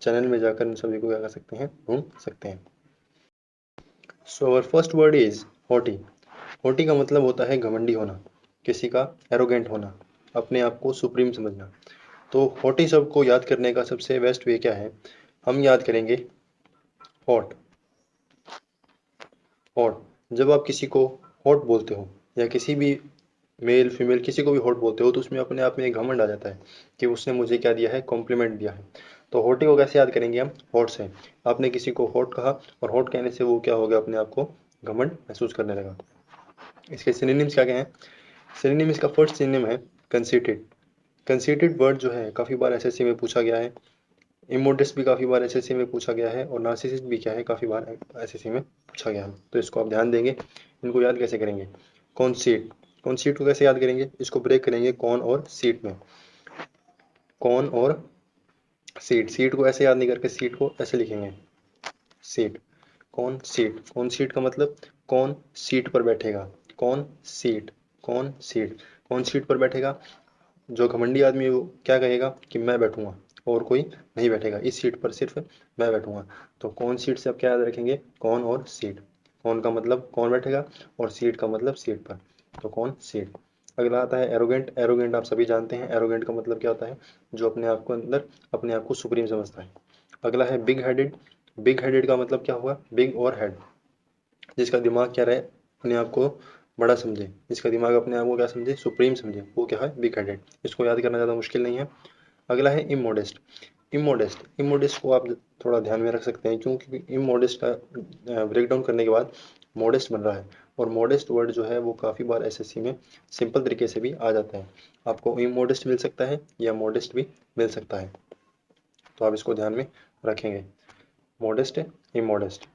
Channel में जाकर इन सभी को क्या कर सकते हैं, ढूंढ सकते हैं। So our first word is haughty. Haughty का मतलब होता है घमंडी होना, किसी का एरोगेंट होना, अपने आप को सुप्रीम समझना। तो हॉटी शब्द को याद करने का सबसे बेस्ट वे क्या है, हम याद करेंगे हॉट। हॉट, जब आप किसी को हॉट बोलते हो या किसी भी मेल फीमेल किसी को भी हॉट बोलते हो तो उसमें अपने आप में एक घमंड आ जाता है कि उसने मुझे क्या दिया है, कॉम्प्लीमेंट दिया है। तो हॉटी को कैसे याद करेंगे हम, हॉट से। आपने किसी को हॉट कहा और हॉट कहने से वो क्या हो गया, अपने आप को घमंड महसूस करने लगा। इसके सिनोनिम्स क्या क्या हैं। सिनोनिम, इसका फर्स्ट सिनोनिम है कंसीटेड। कंसीटेड वर्ड जो है काफ़ी बार एसएससी में पूछा गया है। इमोडेस्ट भी काफ़ी बार एसएससी में पूछा गया है, और नार्सिसिस्ट भी क्या है, काफ़ी बार एसएससी में पूछा गया है। तो इसको आप ध्यान देंगे। इनको याद कैसे करेंगे, कॉन्सीट। कॉन्सीट को कैसे याद करेंगे, इसको ब्रेक करेंगे कॉन और सीट में। कॉन और सीट, सीट को ऐसे याद नहीं करके सीट को ऐसे लिखेंगे, सीट। कौन सीट, कौन सीट का मतलब कौन सीट पर बैठेगा, कौन सीट, कौन सीट, कौन सीट पर बैठेगा। जो घमंडी आदमी है वो क्या कहेगा कि मैं बैठूंगा और कोई नहीं बैठेगा, इस सीट पर सिर्फ मैं बैठूंगा। तो कौन सीट से आप क्या याद रखेंगे, कौन और सीट। कौन का मतलब कौन बैठेगा और सीट का मतलब सीट पर, तो कौन सीट। अगला आता है एरोगेंट। एरोगेंट आप सभी जानते हैं, एरोगेंट का मतलब क्या होता है, जो अपने आप को अंदर अपने आप को सुप्रीम समझता है। अगला है बिग हेडेड। बिग हेडेड का मतलब क्या हुआ, बिग और हेड, जिसका दिमाग क्या रहे, अपने आप को बड़ा समझे, जिसका दिमाग अपने आप को क्या समझे, सुप्रीम समझे, वो क्या है, बिग हेडेड। इसको याद करना ज़्यादा मुश्किल नहीं है। अगला है इमोडेस्ट। इमोडेस्ट, इमोडेस्ट को आप थोड़ा ध्यान में रख सकते हैं, क्योंकि इमोडेस्ट का ब्रेक डाउन करने के बाद मॉडेस्ट बन रहा है, और मॉडेस्ट वर्ड जो है वो काफ़ी बार एसएससी में सिंपल तरीके से भी आ जाता है। आपको इमोडेस्ट मिल सकता है या मॉडेस्ट भी मिल सकता है, तो आप इसको ध्यान में रखेंगे, मॉडेस्ट है, इमोडेस्ट।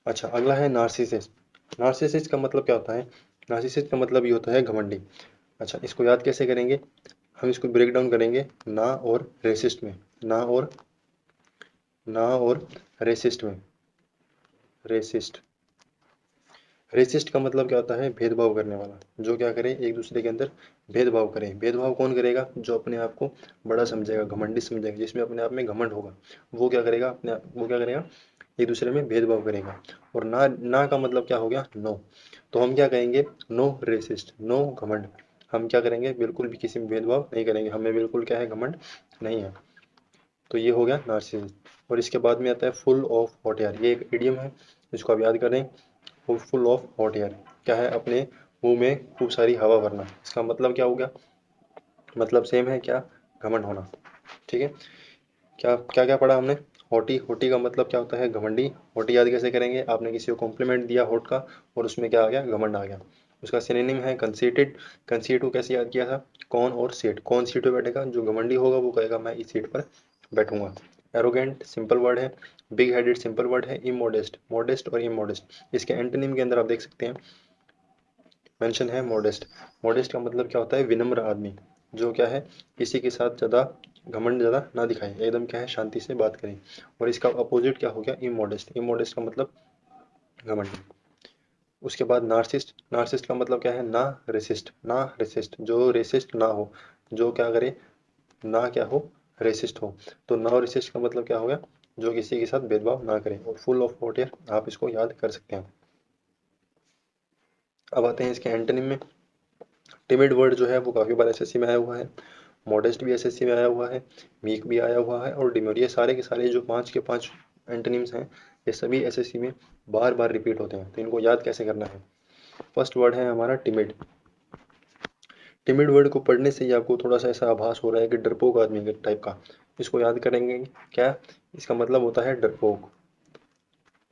अच्छा, अगला है नार्सिसिस्ट। नार्सिसिस्ट का मतलब क्या होता है, नार्सिसिस्ट का मतलब ये होता है घमंडी। अच्छा, इसको याद कैसे करेंगे, हम इसको ब्रेक डाउन करेंगे ना और रेसिस्ट में, ना और रेसिस्ट में। रेसिस्ट, रेसिस्ट का मतलब क्या होता है, भेदभाव करने वाला, जो क्या करे, एक दूसरे के अंदर भेदभाव करे। भेदभाव कौन करेगा, जो अपने आप को बड़ा समझेगा, घमंडी समझेगा, जिसमें अपने आप में घमंड होगा, वो क्या करेगा, वो क्या करेगा, एक दूसरे में भेदभाव करेगा। और ना, ना का मतलब क्या हो गया, नो। तो हम क्या कहेंगे, नो रेसिस्ट, नो घमंड। हम क्या करेंगे, बिल्कुल भी किसी में भेदभाव नहीं करेंगे, हमें बिल्कुल क्या है, घमंड नहीं है। तो ये हो गया नार्सिसिस्ट। और इसके बाद में आता है फुल ऑफ हॉट एयर। ये एक इडियम है, इसको आप याद करें। फुल ऑफ हॉट एयर क्या है, अपने मुंह में खूब सारी हवा भरना। इसका मतलब क्या हो गया, मतलब सेम है क्या, घमंड होना। ठीक है, क्या क्या क्या पढ़ा हमने, हॉटी। हॉटी का मतलब क्या होता है, घमंडी। हॉटी याद कैसे करेंगे, आपने किसी को कॉम्प्लीमेंट दिया हॉट का और उसमें क्या आ गया, घमंड आ गया। उसका सिनोनिम है कंसीटेड। कंसीट को कैसे याद किया था, कौन और सीट। कौन सीट पे बैठेगा, जो घमंडी होगा वो कहेगा मैं इस सीट पर बैठूंगा। एरोगेंट सिंपल वर्ड है, बिग हेडेड सिंपल वर्ड है, इमोडेस्ट, मोडेस्ट और इमोडेस्ट इसके एंटोनिम के अंदर आप देख सकते हैं, मेंशन है मॉडेस्ट। मॉडेस्ट का मतलब क्या होता है, विनम्र आदमी, जो क्या है, किसी के साथ ज़्यादा घमंड ज़्यादा ना दिखाए, एकदम क्या है, शांति से बात करें। और इसका अपोजिट क्या हो गया, इमोडेस्ट। इमोडेस्ट का मतलब घमंड। उसके बाद नार्सिस्ट। नार्सिस्ट का मतलब क्या है, ना रेसिस्ट, ना रेसिस्ट, जो रेसिस्ट ना हो, जो क्या करे, ना क्या हो, रेसिस्ट हो। तो ना रेसिस्ट का मतलब क्या हो गया, जो किसी के साथ भेदभाव ना करे। और फुल ऑफ हॉट एयर आप इसको याद कर सकते हैं। अब आते हैं इसके एंटोनिम में। टिमिड वर्ड जो है वो काफ़ी बार एसएससी में आया हुआ है, मॉडेस्ट भी एसएससी में आया हुआ है, मीक भी आया हुआ है, और डिमोर। ये सारे के सारे जो 5 के 5 एंटोनिम्स हैं, ये सभी एसएससी में बार बार रिपीट होते हैं। तो इनको याद कैसे करना है, फर्स्ट वर्ड है हमारा टिमिड। टिमिड वर्ड को पढ़ने से ही आपको थोड़ा सा ऐसा आभास हो रहा है कि डरपोक आदमी के टाइप का। इसको याद करेंगे क्या, इसका मतलब होता है डरपोक।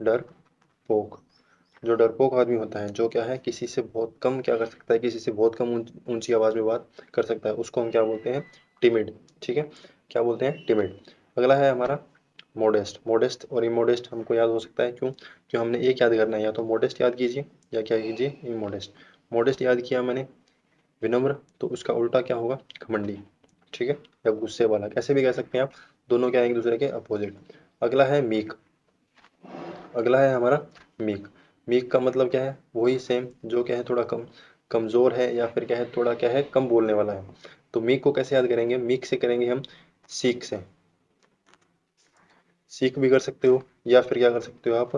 डरपोक, जो डरपोक आदमी होता है, जो क्या है, किसी से बहुत कम क्या कर सकता है, किसी से बहुत कम ऊंची आवाज़ में बात कर सकता है, उसको हम क्या बोलते हैं, टिमिड। ठीक है, क्या बोलते हैं, टिमिड। अगला है हमारा मॉडेस्ट। मॉडेस्ट और इमोडेस्ट हमको याद हो सकता है, क्यों, क्यों हमने एक याद करना है, या तो मॉडेस्ट याद कीजिए या क्या कीजिए, इमोडेस्ट। मॉडेस्ट याद किया मैंने, विनम्र, तो उसका उल्टा क्या होगा, घमंडी। ठीक है, या गुस्से वाला, कैसे भी कह सकते हैं आप, दोनों क्या है, एक दूसरे के अपोजिट। अगला है मीक। अगला है हमारा मीक। मीक का मतलब क्या है, वही सेम, जो क्या है, थोड़ा कम कमज़ोर है, या फिर क्या है, थोड़ा क्या है, कम बोलने वाला है। तो मीक को कैसे याद करेंगे, मीक से करेंगे हम सीख से। सीक भी कर सकते हो, या फिर क्या कर सकते हो आप,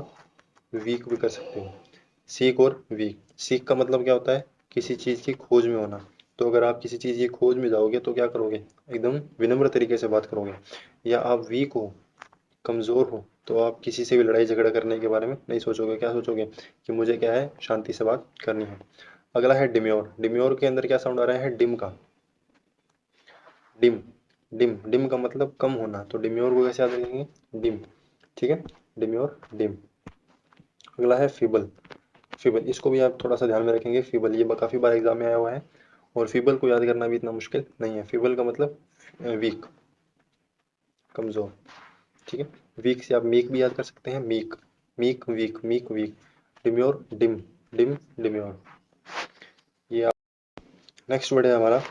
वीक भी कर सकते हो। सीक और वीक, सीक का मतलब क्या होता है, किसी चीज़ की खोज में होना। तो अगर आप किसी चीज़ की खोज में जाओगे तो क्या करोगे, एकदम विनम्र तरीके से बात करोगे। या आप वीक हो, कमज़ोर हो, तो आप किसी से भी लड़ाई झगड़ा करने के बारे में नहीं सोचोगे। क्या सोचोगे कि मुझे क्या है, शांति से बात करनी है। अगला है डिम्योर। डिम्योर के अंदर क्या साउंड आ रहा है, डिम का। डिम, डिम, डिम का मतलब कम होना, तो डिम्योर को कैसे याद रखेंगे, डिम। ठीक है, डिम्योर, डिम। अगला है फीबल। फीबल, इसको भी आप थोड़ा सा ध्यान में रखेंगे। फीबल ये काफ़ी बार एग्जाम में आया हुआ है, और फीबल को याद करना भी इतना मुश्किल नहीं है। फीबल का मतलब वीक, कमज़ोर। ठीक है, वीक से आप मीक भी याद कर सकते हैं, meek, meek weak, meek weak. Demure, dim, dim, demure. ये आप, नेक्स्ट वर्ड है हमारा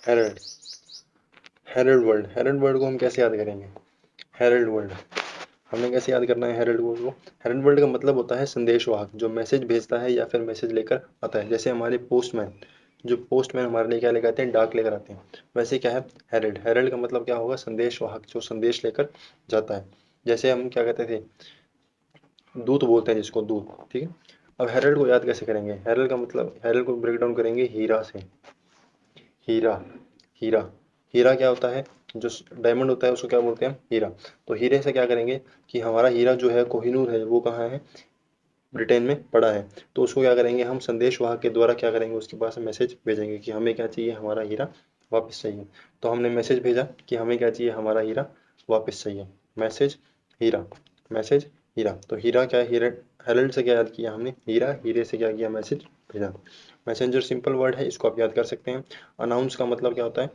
herald. Herald word, herald word को हम कैसे याद करेंगे, हेरल्ड वर्ड हमने कैसे याद करना है हेरल्ड वर्ड को। हेरल्ड वर्ड का मतलब होता है संदेशवाहक, जो मैसेज भेजता है या फिर मैसेज लेकर आता है। जैसे हमारे पोस्टमैन, जो पोस्टमैन हमारे लिए क्या लेकर आते हैं, डाक लेकर आते हैं। वैसे क्या है हेरल्ड, हेरल्ड का मतलब क्या होगा, संदेशवाहक, जो संदेश लेकर जाता है। जैसे हम क्या कहते थे, दूत बोलते हैं जिसको, दूत। ठीक है, अब हेरल्ड को याद कैसे करेंगे, हेरल्ड का मतलब, हेरल्ड को ब्रेक डाउन करेंगे हीरा से। हीरा, हीरा, हीरा क्या होता है, जो डायमंड होता है उसको क्या बोलते हैं, हीरा। तो हीरे से क्या करेंगे कि हमारा हीरा जो है, कोहिनूर है, वो कहाँ है, ब्रिटेन में पड़ा है। तो उसको क्या करेंगे हम, संदेश वाहक के द्वारा क्या करेंगे, उसके पास मैसेज भेजेंगे कि हमें क्या चाहिए, हमारा हीरा वापस चाहिए। तो हमने मैसेज भेजा कि हमें क्या चाहिए, हमारा हीरा वापस चाहिए। मैसेज, हीरा, मैसेज, हीरा। तो हीरा क्या है, हीरा, हेरल्ड से क्या याद किया हमने, हीरा, हीरे से क्या किया, मैसेज भेजा। मैसेंजर सिंपल वर्ड है, इसको आप याद कर सकते हैं। अनाउंस का मतलब क्या होता है,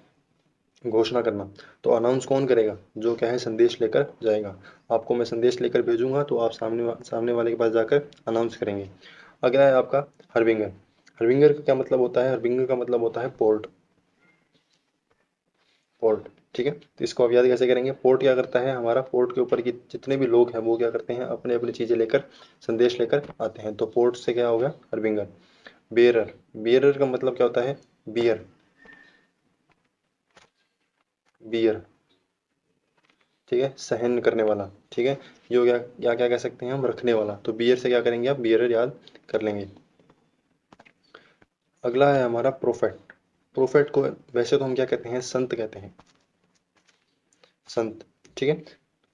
घोषणा करना। तो अनाउंस कौन करेगा, जो क्या है, संदेश लेकर जाएगा। आपको मैं संदेश लेकर भेजूंगा, तो आप सामने वाले के पास जाकर अनाउंस करेंगे। अगला है आपका हरविंगर। हरविंगर का क्या मतलब होता है, हरविंगर का मतलब होता है पोर्ट, पोर्ट। ठीक है, तो इसको आप याद कैसे करेंगे, पोर्ट क्या करता है, हमारा पोर्ट के ऊपर की जितने भी लोग हैं वो क्या करते हैं, अपने अपनी चीज़ें लेकर, संदेश लेकर आते हैं। तो पोर्ट से क्या हो गया, हरविंगर। बियरर, बियरर का मतलब क्या होता है, बियर, बियर। ठीक है, सहन करने वाला। ठीक है, ये हो गया, या क्या कह सकते हैं हम, रखने वाला। तो बियर से क्या करेंगे आप, बियरर याद कर लेंगे। अगला है हमारा प्रोफेट। प्रोफेट को वैसे तो हम क्या कहते हैं, संत कहते हैं, संत। ठीक है,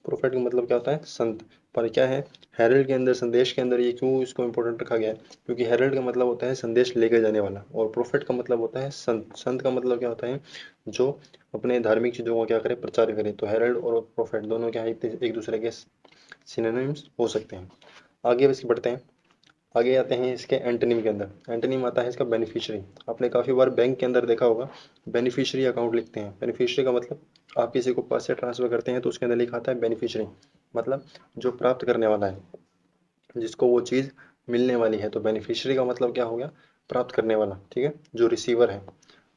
प्रोफेट का मतलब क्या होता है, संत। पर क्या है, हेरल्ड के अंदर, संदेश के अंदर, ये क्यों इसको इम्पोर्टेंट रखा गया है, क्योंकि हेरल्ड का मतलब होता है संदेश लेकर जाने वाला, और प्रोफेट का मतलब होता है संत। संत का मतलब क्या होता है, जो अपने धार्मिक चीज़ों का क्या करे, प्रचार करे। तो हेरल्ड और प्रोफेट दोनों क्या है, एक दूसरे के सिनोनिम्स हो सकते हैं। आगे बस बढ़ते हैं, आगे आते हैं इसके एंटोनिम के अंदर। एंटोनिम आता है इसका बेनिफिशियरी। आपने काफ़ी बार बैंक के अंदर देखा होगा, बेनिफिशियरी अकाउंट लिखते हैं। बेनिफिशियरी का मतलब, आप किसी को पैसे ट्रांसफर करते हैं तो उसके अंदर लिखा आता है बेनिफिशियरी, मतलब जो प्राप्त करने वाला है, जिसको वो चीज़ मिलने वाली है। तो बेनिफिशियरी का मतलब क्या हो गया, प्राप्त करने वाला। ठीक है, जो रिसीवर है।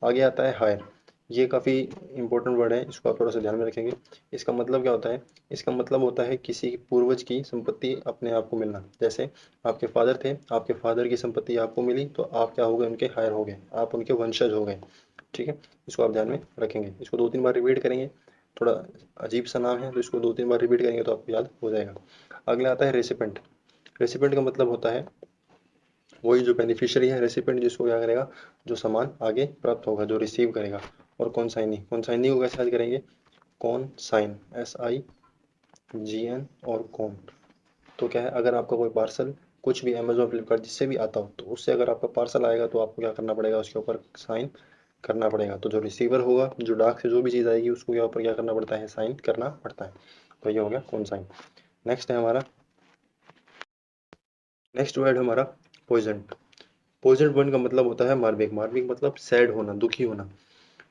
आगे आता है हायर। ये काफ़ी इंपॉर्टेंट वर्ड है, इसको आप थोड़ा सा ध्यान में रखेंगे। इसका मतलब क्या होता है, इसका मतलब होता है किसी पूर्वज की संपत्ति अपने आप को मिलना। जैसे आपके फादर थे, आपके फादर की संपत्ति आपको मिली, तो आप क्या हो गए, उनके हायर हो गए, आप उनके वंशज हो गए। ठीक है, इसको आप ध्यान में रखेंगे। इसको 2-3 बार रिपीट करेंगे, थोड़ा अजीब सा नाम है, तो इसको 2-3 बार रिपीट करेंगे तो आपको याद हो जाएगा। अगला आता है रेसिपेंट। रेसिपेंट का मतलब होता है वही जो बेनिफिशियरी है, रेसिपेंट जिसको क्या करेगा, जो सामान आगे प्राप्त होगा, जो रिसीव करेगा। और कॉन्साइनी, कॉन्साइनी को कैसे याद करेंगे, कौन साइन, SIGN, और कौन। तो क्या है, अगर आपका कोई पार्सल कुछ भी अमेजोन, फ्लिपकार्ट, जिससे भी आता हो, तो उससे अगर आपका पार्सल आएगा तो आपको क्या करना पड़ेगा, उसके ऊपर साइन करना पड़ेगा। तो जो रिसीवर होगा, जो डाक से जो भी चीज़ आएगी, उसको क्या ऊपर क्या करना पड़ता है, साइन करना पड़ता है। तो ये हो गया कौन साइन। नेक्स्ट है हमारा, नेक्स्ट वर्ड हमारा पॉइजन। पॉइजन वर्ड का मतलब होता है मार्मिक। मार्मिक मतलब सैड होना, दुखी होना।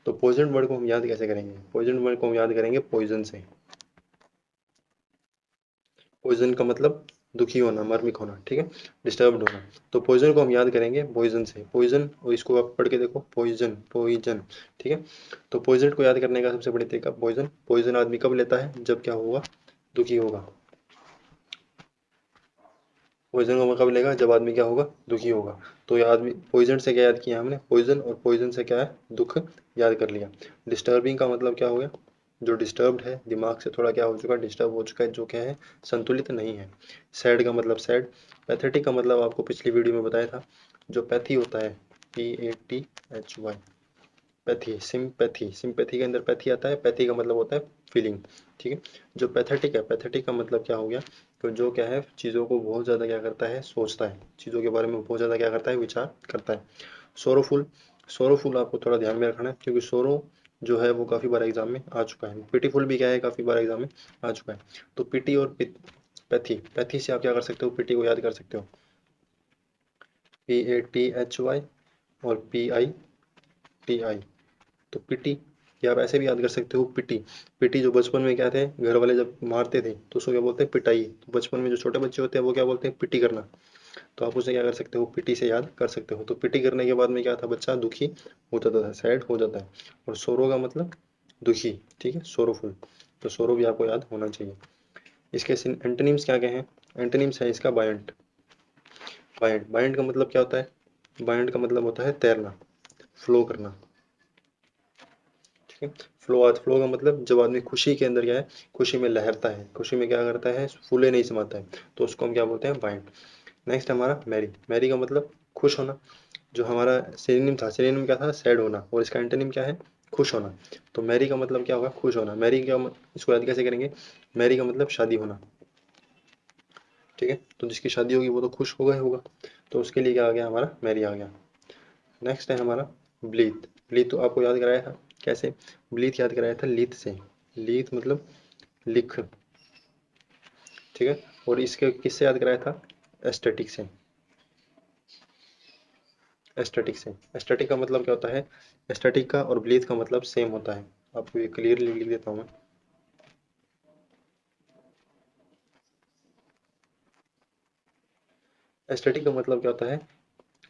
तो पॉइजन वर्ड को हम याद कैसे करेंगे, पॉइजन वर्ड को हम याद करेंगे पॉइजन से। पॉइजन का मतलब दुखी होना, मार्मिक होना। ठीक है, डिस्टर्ब्ड होना। तो पॉइजन को हम याद करेंगे पॉइजन से, पॉइजन। और इसको आप पढ़ के देखो, पॉइजन, पॉइजन। ठीक है, तो पॉइजन को याद करने का सबसे बड़ी तरीका, पॉइजन। पॉइजन आदमी कब लेता है, जब क्या होगा, दुखी होगा। पॉइजन को कब लेगा, जब आदमी क्या होगा, दुखी होगा। तो ये आदमी, पॉइजन से क्या याद किया हमने, पॉइजन, और पॉइजन से क्या है, दुख याद कर लिया। डिस्टर्बिंग का मतलब क्या हो गया, जो डिस्टर्ब्ड है, दिमाग से थोड़ा क्या हो चुका है, डिस्टर्ब हो चुका है, जो क्या है, संतुलित नहीं है। सैड का मतलब सैड। पैथेटिक का मतलब आपको पिछली वीडियो में बताया था, जो पैथी होता है, PATHY, पैथी, सिंपैथी, सिंपैथी के अंदर पैथी आता है, पैथी का मतलब होता है फीलिंग, ठीक है। जो पैथेटिक है, पैथेटिक का मतलब क्या हो गया, तो जो क्या है, चीज़ों को बहुत ज़्यादा क्या करता है, सोचता है, चीज़ों के बारे में बहुत ज़्यादा क्या करता है, विचार करता है। सोरोफुल, सोरोफुल आपको थोड़ा ध्यान में रखना है, क्योंकि सोरो जो है वो काफ़ी बार एग्जाम में आ चुका है। पिटीफुल भी क्या है, काफ़ी बार एग्जाम में आ चुका है। तो पीटी और पैथी, पैथी से आप क्या कर सकते हो, पीटी को याद कर सकते हो, PATHY और PITI। तो पिटी, या आप ऐसे भी याद कर सकते हो, पिटी। पिटी जो बचपन में क्या थे, घर वाले जब मारते थे तो उसको क्या बोलते हैं, पिटाई। तो बचपन में जो छोटे बच्चे होते हैं वो क्या बोलते हैं, पिटी करना। तो आप उसे क्या कर सकते हो, पिटी से याद कर सकते हो। तो पिटी करने के बाद में क्या था, बच्चा दुखी हो जाता था, सैड हो जाता है। और सोरो का मतलब दुखी, ठीक है, सोरोफुल। तो सोरो भी आपको याद होना चाहिए। इसके एंटोनिम्स क्या क्या हैं, एंटोनिम्स है इसका बायंट। बायंट, बायंट का मतलब क्या होता है, बायंट का मतलब होता है तैरना, फ्लो करना, ठीक है। फ्लो, आज फ्लो का मतलब जब आदमी खुशी के अंदर क्या है, खुशी में लहरता है, खुशी में क्या करता है, फूले नहीं समाता है, तो उसको हम क्या बोलते हैं, बायंट। नेक्स्ट हमारा मैरी, मैरी का मतलब खुश होना। जो हमारा सिनोनिम था, सिनोनिम क्या था, सैड होना, और इसका एंटोनिम क्या है, खुश होना। तो मैरी का मतलब क्या होगा, खुश होना। मैरी क्या इसको याद कैसे करेंगे, मैरी का मतलब शादी होना, ठीक है। तो जिसकी शादी होगी वो तो खुश होगा ही होगा, तो उसके लिए क्या आ गया, हमारा मैरी आ गया। नेक्स्ट है हमारा ब्लीथ। ब्लीथ तो आपको याद कराया था, कैसे, ब्लीथ याद कराया था लीथ से। लीथ मतलब लिख, ठीक है। और इसके किससे याद कराया था, एस्थेटिक से। एस्थेटिक से, एस्थेटिक का मतलब क्या होता है, एस्थेटिक का और ब्लीथ का मतलब सेम होता है। आपको ये क्लियरली लिख देता हूँ मैं। एस्थेटिक का मतलब क्या होता है,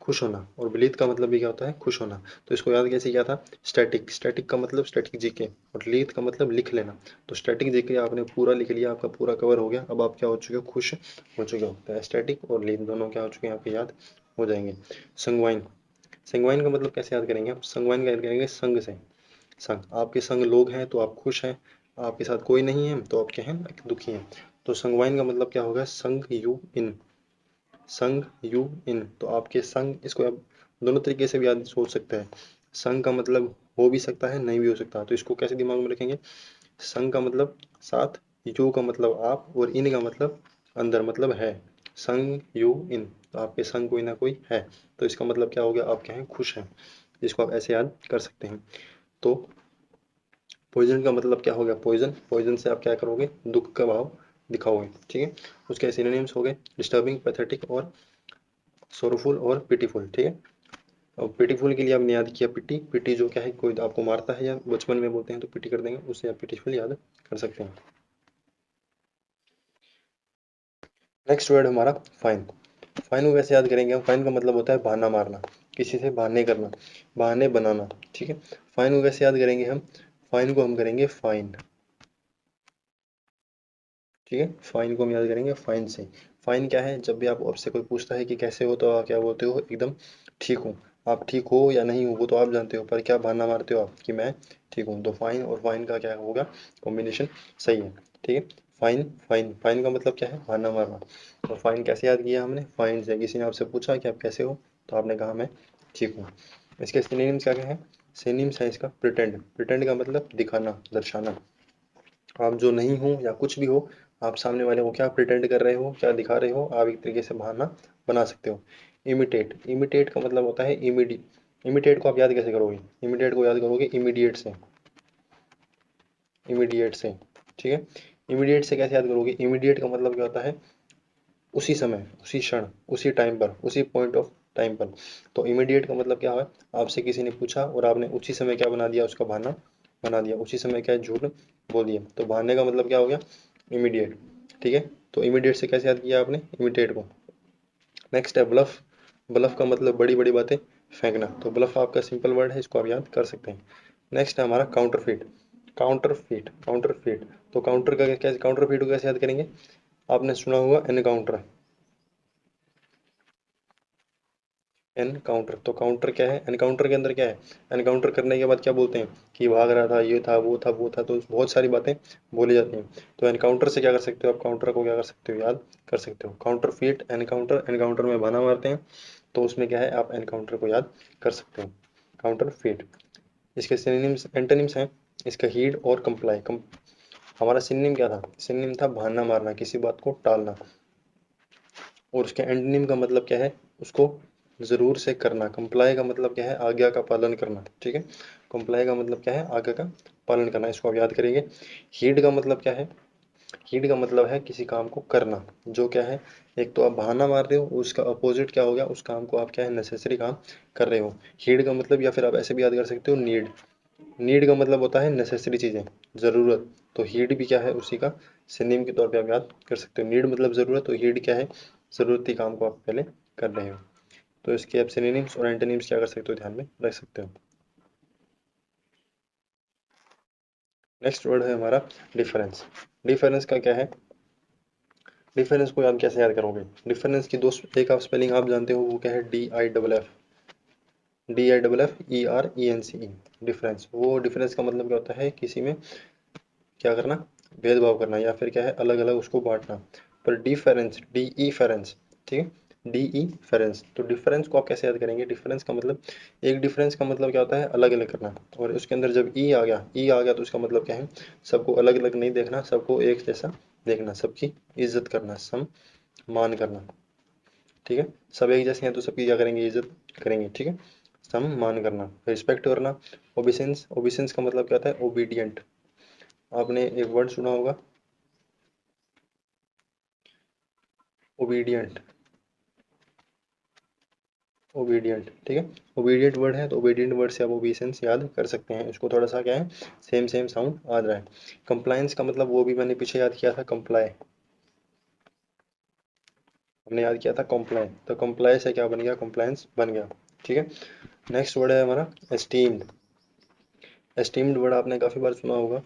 खुश होना, और ब्लीथ का मतलब भी क्या होता है, खुश होना। तो इसको याद कैसे किया था, स्टैटिक, स्टैटिक का मतलब स्टैटिक जीके, और लीथ का मतलब लिख लेना। तो स्टैटिक जीके आपने पूरा लिख लिया, आपका पूरा कवर हो गया। अब आप क्या हो चुके हो, खुश हो चुके हो। तो स्टैटिक और लीथ दोनों क्या हो चुके हैं, आपके याद हो जाएंगे। संगवाइन, संगवाइन का मतलब कैसे याद करेंगे, आप संगवाइन का याद करेंगे संग से। संग, आपके संग लोग हैं तो आप खुश हैं, आपके साथ कोई नहीं है तो आप क्या हैं, दुखी हैं। तो संगवाइन का मतलब क्या होगा, संग यू इन, संग यू इन। तो आपके संग, इसको आप दोनों तरीके से भी याद सोच सकते हैं। संग का मतलब हो भी सकता है, नहीं भी हो सकता, तो इसको कैसे दिमाग में रखेंगे, संग का मतलब साथ, यू का मतलब आप, और इन का मतलब अंदर, मतलब है। संग यू इन, तो आपके संग कोई ना कोई है, तो इसका मतलब क्या हो गया, आप क्या हैं, खुश हैं। जिसको आप ऐसे याद कर सकते हैं। तो पॉइजन का मतलब क्या हो गया, पॉइजन, पॉइजन से आप क्या करोगे, दुख का भाव दिखाओगे, ठीक है। उसके सिनोनिम्स हो गए, डिस्टर्बिंग, पैथेटिक और सोरोफुल और पिटीफुल, ठीक है। और पिटीफुल के लिए आपने याद किया पिटी, पिटी जो क्या है, कोई आपको मारता है या बचपन में बोलते हैं तो पिटी कर देंगे, उससे आप पिटीफुल याद कर सकते हैं। नेक्स्ट वर्ड हमारा फाइन। फाइन को कैसे याद करेंगे हम, फाइन का मतलब होता है बहाना मारना, किसी से बहाने करना, बहाने बनाना, ठीक है। फाइन को कैसे याद करेंगे हम, फाइन को हम करेंगे फाइन, ठीक है। फाइन को हम याद करेंगे फाइन से। फाइन क्या है, जब भी आप आपसे कोई पूछता है कि कैसे हो, तो आप क्या बोलते हो, एकदम ठीक हूँ। आप ठीक हो या नहीं हो वो तो आप जानते हो, पर क्या बहाना मारते हो आप कि मैं ठीक हूँ। तो फाइन और फाइन का क्या होगा, कॉम्बिनेशन सही है, ठीक है। फाइन, फाइन, फाइन का मतलब क्या है, बहाना मारना। तो फाइन कैसे याद किया हमने, फाइन से। किसी ने आपसे पूछा कि आप कैसे हो, तो आपने कहा मैं ठीक हूँ। इसके सिनोनिम्स क्या क्या है, सिनोनिम्स है इसका प्रिटेंड, प्रिटेंड का मतलब दिखाना, दर्शाना। आप जो नहीं हो या कुछ भी हो, आप सामने वाले को क्या प्रिटेंड कर रहे हो, क्या दिखा रहे हो, आप एक तरीके से बहाना बना सकते हो। इमिटेट, इमिटेट का मतलब होता है इमीडिएट। इमिटेट को आप याद कैसे करोगे, इमिटेट को याद करोगे इमीडिएट से, इमीडिएट से, ठीक है। इमीडिएट से कैसे याद करोगे, इमीडिएट का मतलब क्या होता है, उसी समय, उसी क्षण, उसी टाइम पर, उसी पॉइंट ऑफ टाइम पर। तो इमीडिएट का मतलब क्या है, आपसे किसी ने पूछा और आपने उसी समय क्या बना दिया, उसका बहाना बना दिया, उसी समय क्या है, झूठ बोल दिया। तो बहाने का मतलब क्या हो गया, इमीडिएट, ठीक है। तो इमीडिएट से कैसे याद किया आपने, इमीडिएट को। नेक्स्ट है ब्लफ, ब्लफ का मतलब बड़ी बड़ी बातें फेंकना। तो ब्लफ आपका सिंपल वर्ड है, इसको आप याद कर सकते हैं। नेक्स्ट है हमारा काउंटरफीट, काउंटरफीट, काउंटरफीट। तो काउंटर का कैसे, काउंटरफीट को कैसे याद करेंगे, आपने सुना होगा एनकाउंटर, एनकाउंटर। तो काउंटर क्या है, एनकाउंटर के अंदर क्या है, एनकाउंटर करने के बाद क्या बोलते हैं कि भाग रहा था, ये था, वो था, वो था, तो बहुत सारी बातें बोली जाती हैं। तो एनकाउंटर से क्या कर सकते हो आप, काउंटर को क्या कर सकते हो, याद कर सकते हो। काउंटर फीट एनकाउंटर, एनकाउंटर में बहाना मारते हैं, तो उसमें क्या है, आप एनकाउंटर को याद कर सकते हो, काउंटर फीट। इसके सिनोनिम्स एंटोनिम्स हैं, इसका हीड और कंप्लाई। हमारा सिनोनिम क्या था, सिनोनिम था बहाना मारना, किसी बात को टालना। और उसके एंटोनिम का मतलब क्या है, उसको ज़रूर से करना। कंप्लाई का मतलब क्या है, आज्ञा का पालन करना, ठीक है। कंप्लाई का मतलब क्या है, आज्ञा का पालन करना, इसको आप याद करेंगे। हीड का मतलब क्या है, हीड का मतलब है किसी काम को करना, जो क्या है, एक तो आप बहाना मार रहे हो, उसका अपोजिट क्या हो गया, उस काम को आप क्या है, नेसेसरी काम कर रहे हो। हीड का मतलब, या फिर आप ऐसे भी याद कर सकते हो, नीड। नीड का मतलब होता है नेसेसरी चीज़ें, ज़रूरत। तो हीड भी क्या है, उसी का सिनोनिम के तौर पे आप याद कर सकते हो। नीड मतलब ज़रूरत, तो हीड क्या है, ज़रूरती काम को आप पहले कर रहे हो। तो इसके आप सिनोनिम्स और एंटोनिम्स क्या कर सकते हो, ध्यान में रख सकते हो। नेक्स्ट वर्ड है हमारा डिफरेंस। डिफरेंस का क्या है, डिफरेंस को आप कैसे याद करोगे। डिफरेंस की दो, एक आप स्पेलिंग आप जानते हो, वो क्या है, DIFFERENCE। डिफरेंस, वो डिफरेंस का मतलब क्या होता है, किसी में क्या करना, भेदभाव करना, या फिर क्या है, अलग अलग उसको बांटना। पर डिफरेंस, DE फेरेंस, ठीक है, DE फेरेंस। तो डिफरेंस को आप कैसे याद करेंगे, डिफरेंस का मतलब, एक डिफरेंस का मतलब क्या होता है, अलग अलग करना। और उसके अंदर जब ई आ गया तो उसका मतलब क्या है, सबको अलग अलग नहीं देखना, सबको एक जैसा देखना, सबकी इज्जत करना, सम्मान करना, ठीक है। सब एक जैसे हैं तो सबकी क्या करेंगे, इज्जत करेंगे, ठीक है। सम्मान करना, रिस्पेक्ट करना। ओबिसेंस, ओबिसेंस का मतलब क्या होता है, ओबीडियंट। आपने एक वर्ड सुना होगा, ओबीडियंट, ओबीडियंट, ठीक है। ओबीडियंट वर्ड है, तो ओबीडियंट वर्ड से आप ओबीसेंस याद कर सकते हैं। इसको थोड़ा सा क्या है, सेम सेम साउंड आ रहा है। कंप्लायंस का मतलब, वो भी मैंने पीछे याद किया था, कंप्लाई, हमने याद किया था कंप्लाई। तो कंप्लाई से क्या बन गया, कंप्लायंस बन गया, ठीक है। नेक्स्ट वर्ड है हमारा एस्टीम्ड। एस्टीम्ड वर्ड आपने काफ़ी बार सुना होगा।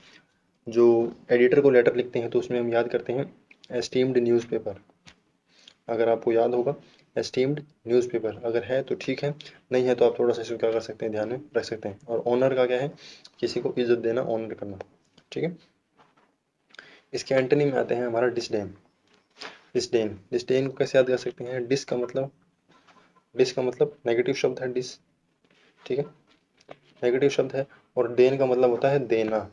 जो एडिटर को लेटर लिखते हैं तो उसमें हम याद करते हैं एस्टीम्ड न्यूज़पेपर। अगर आपको याद होगा, एस्टीम्ड न्यूज़पेपर, अगर है तो ठीक है, नहीं है तो आप थोड़ा सा इसको क्या कर सकते हैं, ध्यान में रख सकते हैं। और ऑनर का क्या है, किसी को इज्जत देना, ऑनर करना, ठीक है। इसके एंटोनिम में आते हैं हमारा डिसडेन। डिसडेन, डिसडेन को कैसे याद कर सकते हैं, डिस का मतलब नेगेटिव शब्द है, डिस, ठीक है, नेगेटिव शब्द है। और देन का मतलब होता है देना,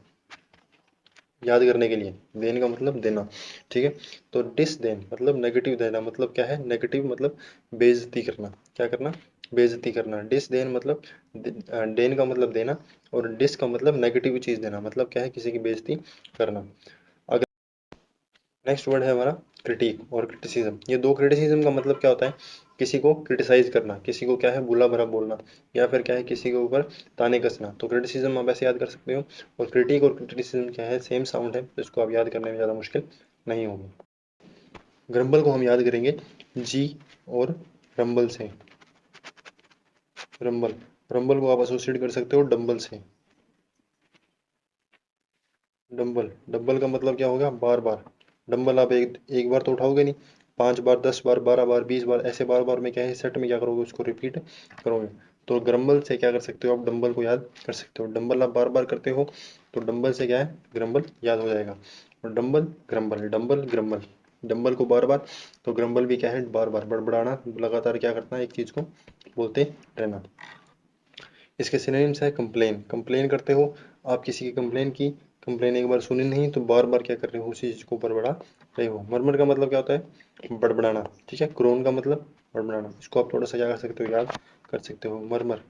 याद करने के लिए, देन का मतलब देना, ठीक है। तो डिसडेन मतलब नेगेटिव देना, मतलब क्या है, नेगेटिव मतलब बेइज्जती करना, क्या करना, बेइज्जती करना। डिसडेन मतलब देन का मतलब देना, और डिस का मतलब नेगेटिव चीज़ देना, मतलब क्या है, किसी की बेइज्जती करना। अगर नेक्स्ट वर्ड है हमारा क्रिटिक और क्रिटिसिज्म। ये दो, क्रिटिसिज्म का मतलब क्या होता है, किसी को क्रिटिसाइज करना, किसी को क्या है, बुरा भला बोलना, या फिर क्या है, किसी के ऊपर ताने कसना। तो क्रिटिसिज्म आप ऐसे याद कर सकते हो। और क्रिटिक और क्रिटिसिज्म क्या है, सेम साउंड है, तो इसको आप याद करने में ज़्यादा मुश्किल नहीं होगी। ग्रम्बल को हम याद करेंगे जी और रंबल से। रंबल, रंबल को आप एसोसिएट कर सकते हो डंबल से। डंबल, डंबल का मतलब क्या होगा, बार बार। डंबल आप एक एक बार तो उठाओगे नहीं, 5 बार, 10 बार, 12 बार, 20 बार, ऐसे बार बार में क्या है, सेट में क्या करोगे, उसको रिपीट करोगे। तो ग्रम्बल से क्या कर सकते हो, आप डंबल को याद कर सकते हो। डंबल आप बार बार करते हो, तो डंबल से क्या है, ग्रम्बल याद हो जाएगा। और dumbbell grumble, dumbbell grumble, dumbbell को बार बार, तो ग्रम्बल भी क्या है, बार बार बड़बड़ाना, लगातार क्या करना है, एक चीज़ को बोलते रहना। इसके सिनोनिम्स है कंप्लेन, कंप्लेन करते हो आप, किसी की कंप्लेन की, कंप्लेन एक बार सुनी नहीं तो बार बार क्या कर रहे हो, उसी चीज़ को बड़बड़ा रहे हो। मरमर का मतलब क्या होता है, बड़बड़ाना, ठीक है। क्रोन का मतलब बड़बड़ाना, इसको आप थोड़ा सा क्या कर सकते हो, याद कर सकते हो, मरमर,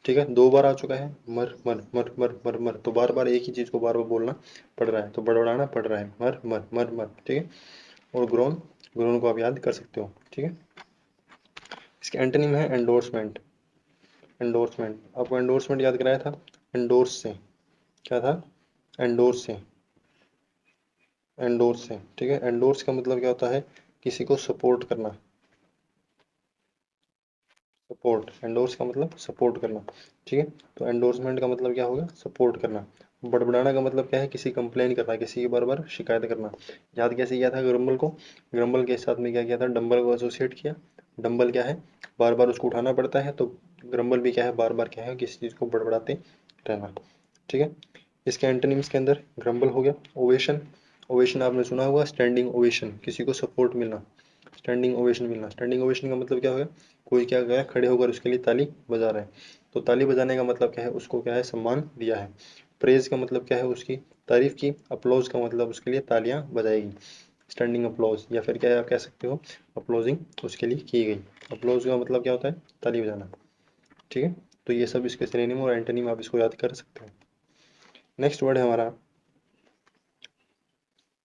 ठीक है। 2 बार आ चुका है, मर मर मर मर मर मर, तो बार बार एक ही चीज़ को बार बार बोलना पड़ रहा है, तो बड़बड़ाना पड़ रहा है, मर मर मर मर, ठीक है। और ग्रोन, ग्रोन को आप याद कर सकते हो, ठीक है। इसके एंटोनिम है एंडोर्समेंट। एंडोर्समेंट, आपको एंडोर्समेंट याद कराया था, एंडोर्स से, क्या था, एंडोर्स से, एंडोर्स से, ठीक है। एंडोर्स का मतलब क्या होता है, किसी को सपोर्ट करना, सपोर्ट, एंडोर्स का मतलब सपोर्ट करना, ठीक है। तो एंडोर्समेंट का मतलब क्या होगा, सपोर्ट करना। बड़बड़ाना का मतलब क्या है, किसी कंप्लेन करना, किसी की बार बार शिकायत करना। याद कैसे किया था ग्रम्बल को, ग्रम्बल के साथ में क्या किया था, डंबल को एसोसिएट किया, डंबल क्या है, बार बार उसको उठाना पड़ता है, तो ग्रम्बल भी क्या है, बार बार क्या है, किसी चीज़ को बड़बड़ाते रहना। ठीक है, इसके एंटोनिम्स के अंदर ग्रम्बल हो गया। ओवेशन, ओवेशन आपने सुना होगा, स्टैंडिंग ओवेशन, किसी को सपोर्ट मिलना, स्टैंडिंग ओवेशन मिलना। स्टैंडिंग ओवेशन का मतलब क्या हो गया, कोई क्या गया खड़े होकर उसके लिए ताली बजा रहा है, तो ताली बजाने का मतलब क्या है, उसको क्या है, सम्मान दिया है। प्रेज का मतलब क्या है, उसकी तारीफ की। अप्लॉज का मतलब उसके लिए तालियां बजाएगी, स्टैंडिंग अप्लॉज, या फिर क्या है, आप कह सकते हो अप्लॉजिंग उसके लिए की गई। अप्लॉज का मतलब क्या होता है, ताली बजाना। ठीक है, तो ये सब इसके सिनोनिम और एंटोनिम आप इसको याद कर सकते हो। नेक्स्ट वर्ड है हमारा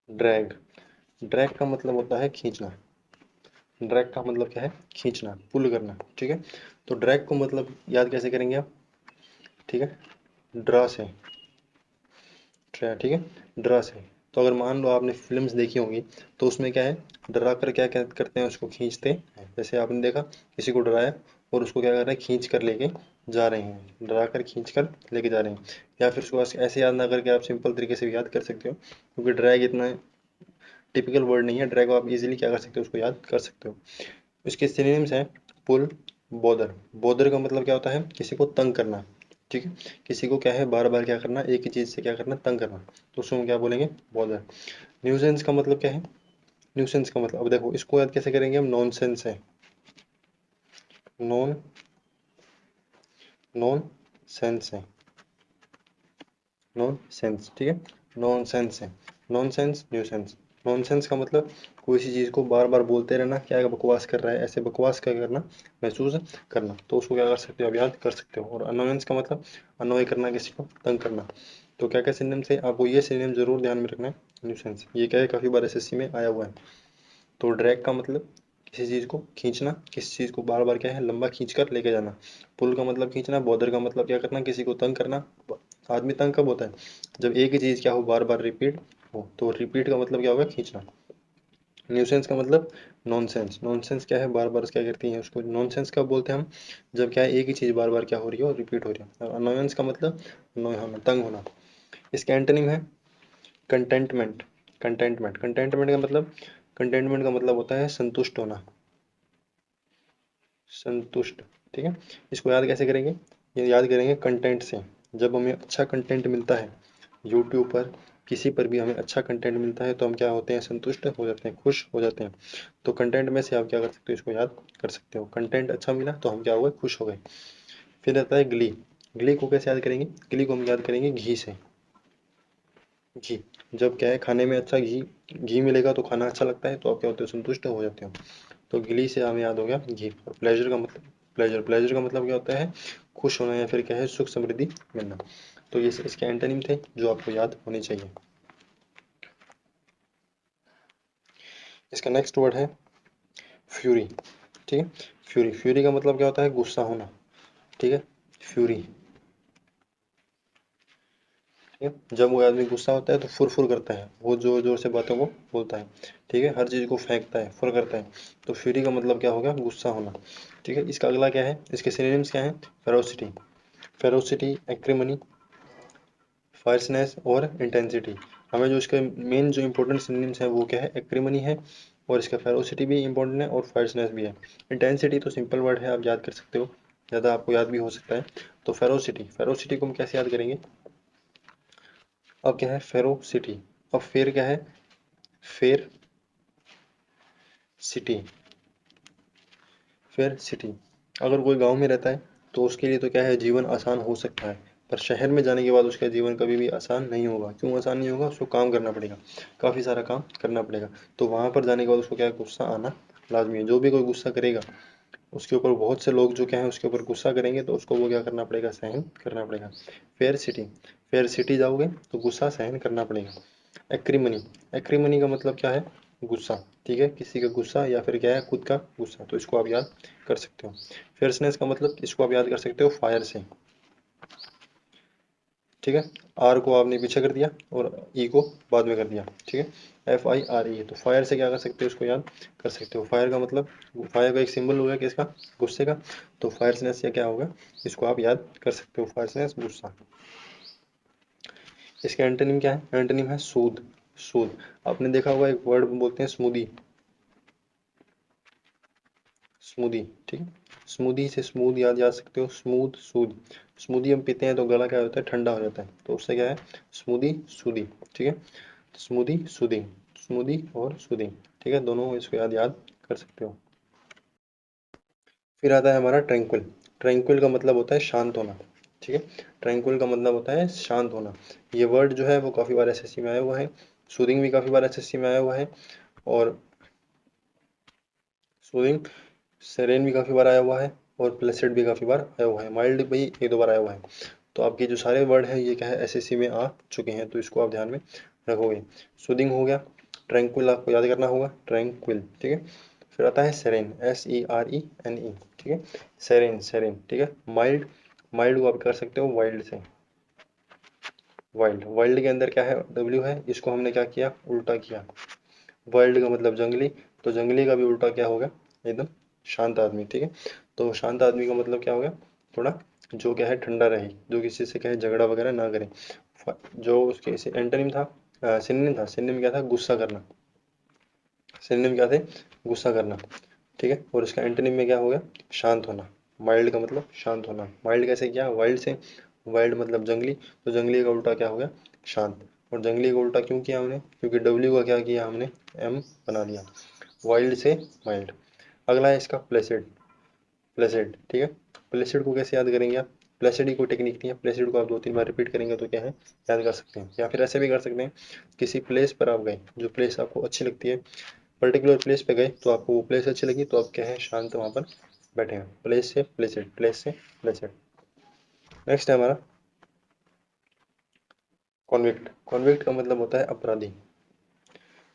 ड्रैग। ड्रैग का मतलब होता है खींचना। ड्रैग का मतलब क्या है, खींचना, पुल करना। ठीक है, तो ड्रैग को मतलब याद कैसे करेंगे आप, ठीक है, ड्रा से, ठीक है, ड्रा से। तो अगर मान लो आपने फिल्म्स देखी होंगी, तो उसमें क्या है, डरा कर क्या क्या करते हैं, उसको खींचते हैं। जैसे आपने देखा किसी को डराया और उसको क्या कर रहे हैं, खींच कर लेके जा रहे हैं, डरा कर खींच कर लेके जा रहे हैं। या फिर उसको ऐसे याद ना करके आप सिंपल तरीके से भी याद कर सकते हो, क्योंकि ड्रैग इतना टिपिकल वर्ड नहीं है। ड्रैग को आप इजीली क्या कर सकते हो, उसको याद कर सकते हो। इसके सिनोनिम्स हैं पुल, बॉदर। बॉदर का मतलब क्या होता है, किसी को तंग करना। ठीक है, किसी को क्या है, बार बार क्या करना, एक ही चीज़ से क्या करना, तंग करना, तो उसको हम क्या बोलेंगे, बॉदर। न्यूसेंस का मतलब क्या है, न्यूसेंस का मतलब, अब देखो इसको याद कैसे करेंगे हम, नॉनसेंस है, नॉन नॉन सेंस है, नॉन सेंस। ठीक है, नॉन सेंस है, non sense, nuisance. Non sense का मतलब कोई सी चीज़ को बार बार बोलते रहना, क्या बकवास कर रहा है, ऐसे बकवास क्या करना, महसूस करना, तो उसको क्या कर सकते हो, आप याद कर सकते हो। और अनोयंस का मतलब अनोय करना, किसी को तंग करना। तो क्या क्या सिनोनिम से आपको ये सिनोनिम जरूर ध्यान में रखना है। न्यूसेंस, ये क्या है, काफ़ी बार एसएससी में आया हुआ है। तो ड्रैग का मतलब किसी चीज़ को खींचना, किसी चीज़ को बार बार क्या है, लंबा खींच कर लेके जाना। पुल का मतलब खींचना, बॉदर का मतलब क्या करना, किसी को तंग करना। आदमी तंग कब होता है, जब एक ही चीज़ क्या हो, बार बार रिपीट हो, तो रिपीट का मतलब क्या होगा, खींचना। न्यूसेंस का मतलब नॉनसेंस। नॉनसेंस क्या है, बार बार क्या करती है, उसको नॉनसेंस कब बोलते हैं हम, जब क्या है, एक ही चीज़ बार बार क्या हो रही है, और रिपीट हो रही है। और अनोयंस का मतलब अनोय होना, तंग होना। इसका एंटोनिम है कंटेंटमेंट। कंटेंटमेंट, कंटेंटमेंट का मतलब, कंटेंटमेंट का मतलब होता है संतुष्ट होना, संतुष्ट। ठीक है, इसको याद कैसे करेंगे, ये याद करेंगे कंटेंट से। जब हमें अच्छा कंटेंट मिलता है यूट्यूब पर, किसी पर भी हमें अच्छा कंटेंट मिलता है, तो हम क्या होते हैं, संतुष्ट हो जाते हैं, खुश हो जाते हैं। तो कंटेंट में से आप क्या कर सकते हो, इसको याद कर सकते हो। कंटेंट अच्छा मिला तो हम क्या हो गए, खुश हो गए। फिर आता है ग्ली। ग्ली को कैसे याद करेंगे, ग्ली को हम याद करेंगे घी से। घी, जब क्या है, खाने में अच्छा घी घी मिलेगा तो खाना अच्छा लगता है, तो आप क्या होते हो, संतुष्ट हो जाते हो। तो गिली से हमें याद हो गया घी। और प्लेजर का मतलब, प्लेजर, प्लेजर का मतलब क्या होता है, खुश होना, या फिर क्या है, सुख समृद्धि मिलना। तो ये इसके एंटोनिम थे जो आपको याद होने चाहिए। इसका नेक्स्ट वर्ड है फ्यूरी। ठीक है, फ्यूरी, फ्यूरी का मतलब क्या होता है, गुस्सा होना। ठीक है, फ्यूरी। ठीक है, जब वो आदमी गुस्सा होता है तो फुर फुर करता है, वो जोर जोर से बातों को बोलता है। ठीक है, हर चीज़ को फेंकता है, फुर करता है। तो फ्यूरी का मतलब क्या होगा, गुस्सा होना। ठीक है, इसका अगला क्या है, इसके सिनोनिम्स क्या है, फेरोसिटी। फेरोसिटी, एक्रिमनी, फायरनेस और इंटेंसिटी। हमें जो इसके मेन जो इंपॉर्टेंट सिनोनिम्स हैं वो क्या है, एक्रिमनी है, और इसका फेरोसिटी भी इंपॉर्टेंट है, और फायरनेस भी है। इंटेंसिटी तो सिंपल वर्ड है, आप याद कर सकते हो, ज़्यादा आपको याद भी हो सकता है। तो फेरोसिटी, फेरोसिटी को हम कैसे याद करेंगे, अब क्या है, फेरोसिटी। अब फेर क्या है, फेर सिटी, फेर सिटी। अगर कोई गांव में रहता है तो उसके लिए तो क्या है, जीवन आसान हो सकता है, पर शहर में जाने के बाद उसका जीवन कभी भी आसान नहीं होगा। क्यों आसान नहीं होगा, उसको काम करना पड़ेगा, काफ़ी सारा काम करना पड़ेगा। तो वहाँ पर जाने के बाद उसको क्या है, गुस्सा आना लाजमी है। जो भी कोई गुस्सा करेगा, उसके ऊपर बहुत से लोग जो क्या है, उसके ऊपर गुस्सा करेंगे, तो उसको वो क्या करना पड़ेगा, सहन करना पड़ेगा। फेयर सिटी, फेयर सिटी जाओगे तो गुस्सा सहन करना पड़ेगा। एक्रीमनी, एक्रीमनी का मतलब क्या है, गुस्सा। ठीक है, किसी का गुस्सा, या फिर क्या है, खुद का गुस्सा, तो इसको आप याद कर सकते हो। फियर्सनेस का मतलब, इसको आप याद कर सकते हो फायर से। ठीक है, आर को आपने पीछे कर दिया और ई को बाद में कर दिया। ठीक है, FIRE, तो फायर से क्या कर सकते हो, इसको याद कर सकते हो। फायर का मतलब, फायर का एक सिंबल हो गया किसका, गुस्से का। तो फायरनेस या क्या होगा, इसको आप याद कर सकते हो, फायरनेस, गुस्सा। इसका एंटोनिम क्या है, एंटोनिम है सूद। सूद, आपने देखा होगा एक वर्ड बोलते हैं स्मूदी, स्मूदी, ठीक है। स्मूदी से स्मूद याद जा सकते हो, स्मूथ सूद। स्मूदी हम पीते हैं तो गला क्या होता है, ठंडा हो जाता है, तो उससे क्या है, स्मूदी सूदी, ठीक है। स्मूदी सूदिंग, स्मूदी और सूदिंग, ठीक है, दोनों इसको याद याद कर सकते हो। फिर आता है हमारा ट्रैंक्विल। ट्रैंक्विल का मतलब होता है शांत होना, ठीक है। ट्रैंक्विल का मतलब होता है शांत होना। ये वर्ड जो है वो काफ़ी बार एसएससी में आया हुआ है, सूदिंग भी काफ़ी बार एसएससी में आया हुआ है, और सूदिंग सेरेन भी काफ़ी बार आया हुआ है, और प्लेसिड भी काफ़ी बार आया हुआ है, माइल्ड भी एक दो बार आया हुआ है। तो आपके जो सारे वर्ड हैं ये क्या है, एसएससी में आ चुके हैं, तो इसको आप ध्यान में रखोगे। सूदिंग हो गया, ट्रैंक्विल आपको याद करना होगा, ट्रैंक्विल, ठीक है। फिर आता है सेरेन, SERENE, ठीक है। सेरेन, सेरेन, ठीक है। माइल्ड, माइल्ड को आप कर सकते हो वाइल्ड से, वाइल्ड। वाइल्ड के अंदर क्या है, W है, इसको हमने क्या किया, उल्टा किया। वाइल्ड का मतलब जंगली, तो जंगली का भी उल्टा क्या होगा, एकदम शांत आदमी, ठीक है। तो शांत आदमी का मतलब क्या हो गया, थोड़ा जो क्या है ठंडा रहे, जो किसी से क्या है झगड़ा वगैरह ना करे। जो उसके एंटोनिम था, सिनोनिम था, सिनोनिम क्या था, गुस्सा करना। सिनोनिम क्या थे, गुस्सा करना, ठीक है। और इसका एंटोनिम में क्या हो गया, शांत होना। माइल्ड का मतलब शांत होना। माइल्ड कैसे किया, वाइल्ड से। वाइल्ड मतलब जंगली, तो जंगली का उल्टा क्या हो गया, शांत। और जंगली का उल्टा क्यों किया हमने, क्योंकि W का क्या किया हमने, M बना दिया। वाइल्ड से माइल्ड। अगला है इसका प्लेसिड, प्लेसिड, ठीक है। प्लेसिड को कैसे याद करेंगे आप, प्लेसिड की कोई टेक्निक नहीं है, प्लेसिड को आप दो तीन बार रिपीट करेंगे तो क्या है, याद कर सकते हैं। या फिर ऐसे भी कर सकते हैं, किसी प्लेस पर आप गए, जो प्लेस आपको अच्छी लगती है, पर्टिकुलर प्लेस पे गए तो आपको वो प्लेस अच्छी लगी, तो आप क्या है, शांत वहाँ पर बैठे हैं। प्लेस से प्लेसिड, प्लेस से प्लेसिड। नेक्स्ट है हमारा कॉन्विक्ट। कॉन्विक्ट का मतलब होता है अपराधी।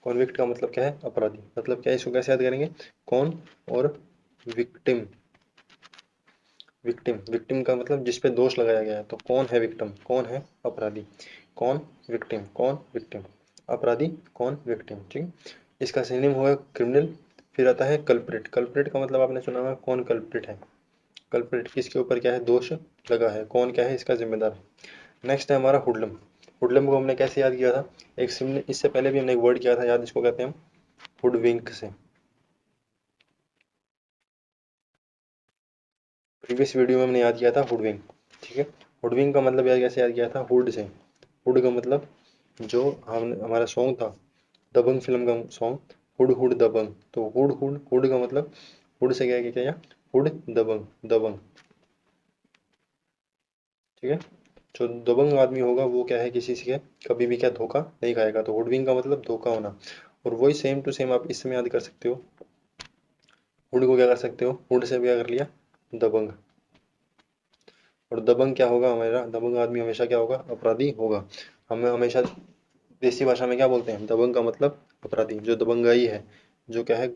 कॉन्विक्ट का मतलब क्या है, अपराधी। मतलब क्या है, इसको कैसे याद करेंगे, कौन और विक्टिम। विक्टिम, विक्टिम का मतलब जिस पे दोष लगाया गया है, तो कौन है विक्टिम, कौन है अपराधी। कौन विक्टिम, कौन विक्टिम, अपराधी कौन विक्टिम, ठीक है। इसका सिनोनिम होगा क्रिमिनल। फिर आता है कल्प्रिट। कल्प्रिट का मतलब आपने सुना होगा, कौन कल्प्रिट है। कल्प्रिट किसके ऊपर क्या है, दोष लगा है, कौन क्या है इसका जिम्मेदार है। नेक्स्ट है हमारा हुडलम। हुडलम को हमने कैसे याद किया था, एक सिमने इससे पहले भी हमने एक वर्ड किया था याद, इसको कहते हैं हम हुडविंक से। प्रीवियस वीडियो में हमने याद किया था हुडविंक, ठीक है। हुडविंक का मतलब याद कैसे याद किया था, हुड से। हुड का मतलब जो हम हमारा सॉन्ग था, दबंग फिल्म का सॉन्ग, हुड हुड दबंग, तो हुड हुड हुड का मतलब हुड से क्या किया, हुड दबंग, दबंग, ठीक है। जो दबंग आदमी होगा वो क्या है, किसी से कभी भी क्या धोखा नहीं खाएगा, तो हुडविंग का मतलब धोखा होना। और वही सेम टू सेम आप इसमें याद कर सकते हो, हुड को क्या कर सकते हो, हुड से भी क्या कर लिया, दबंग। और दबंग क्या होगा हमारा, दबंग आदमी हमेशा क्या होगा, अपराधी होगा। हमें हमेशा देसी भाषा में क्या बोलते हैं, दबंग का मतलब अपराधी, जो दबंगाई है, जो क्या है,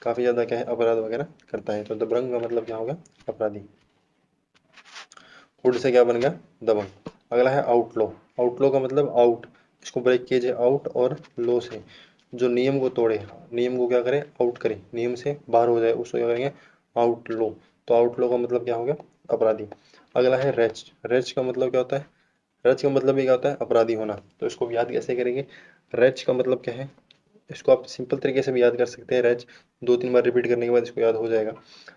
काफ़ी ज़्यादा क्या है, अपराध वगैरह करता है, तो दबंग का मतलब क्या होगा, अपराधी। हुड से क्या बन गया, दबंग। अगला है आउटलो। आउटलो का मतलब आउट, इसको ब्रेक कीजिए, आउट और लो से, जो नियम को तोड़े, नियम को क्या करे, आउट करे, नियम से बाहर हो जाए, उसको क्या करेंगे, आउट लो। तो आउट लो का मतलब क्या हो गया, अपराधी। अगला है रेच। रेच का मतलब क्या होता है, रेच का मतलब भी क्या होता है, अपराधी होना। तो इसको भी याद कैसे करेंगे, रेच का मतलब क्या है, इसको आप सिंपल तरीके से भी याद कर सकते हैं, रेच दो तीन बार रिपीट करने के बाद इसको याद हो जाएगा।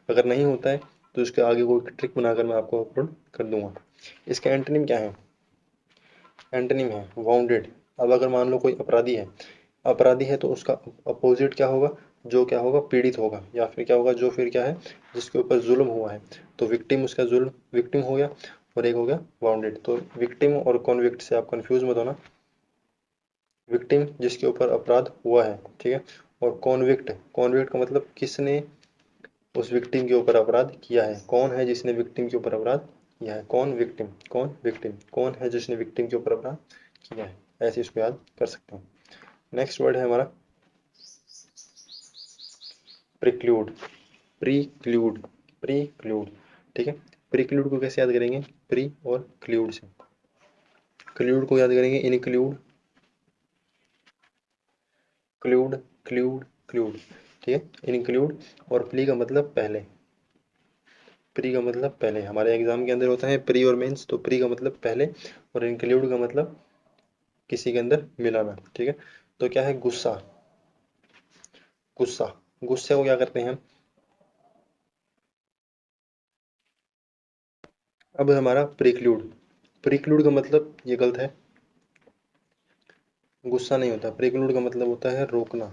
अगर नहीं होता है तो इसके आगे कोई ट्रिक बनाकर मैं आपको अपलोड कर दूंगा। इसका एंटोनिम क्या है, एंटोनिम है वाउंडेड। अब अगर मान लो कोई अपराधी है, अपराधी है तो उसका अपोजिट क्या होगा, जो क्या होगा, पीड़ित होगा, या फिर क्या होगा, जो फिर क्या है, जिसके ऊपर जुल्म हुआ है। तो विक्टिम उसका जुल्म, विक्टिम हो गया, और एक हो गया वाउंडेड। तो विक्टिम और कॉन्विक्ट से आप कंफ्यूज मत होना। विक्टिम जिसके ऊपर अपराध हुआ है, ठीक है। और कॉन्विक्ट, कॉन्विक्ट का मतलब किसने उस विक्टिम के ऊपर अपराध किया है, कौन है जिसने विक्टिम के ऊपर अपराध किया है, कौन विक्टिम, कौन विक्टिम, कौन है जिसने विक्टिम के ऊपर अपराध किया है, ऐसे इसको याद कर सकते हैं। नेक्स्ट वर्ड है हमारा प्रिक्लूड। प्रीक्लूड, प्रीक्लूड, ठीक है। प्रीक्लूड को कैसे याद करेंगे, प्री और क्लूड से। क्लूड को याद करेंगे इनक्लूड, क्लूड, क्लूड, क्लूड, ठीक है, इनक्लूड। और प्री का मतलब पहले, प्री का मतलब पहले, हमारे एग्जाम के अंदर होता है प्री और मेंस, तो प्री का मतलब पहले, और इंक्लूड का मतलब किसी के अंदर मिलाना, ठीक है। तो क्या है, गुस्सा, गुस्सा, गुस्से को क्या करते हैं हम, अब हमारा प्रिक्लूड। प्रिक्लूड का मतलब ये गलत है, गुस्सा नहीं होता। प्रिक्लूड का मतलब होता है रोकना।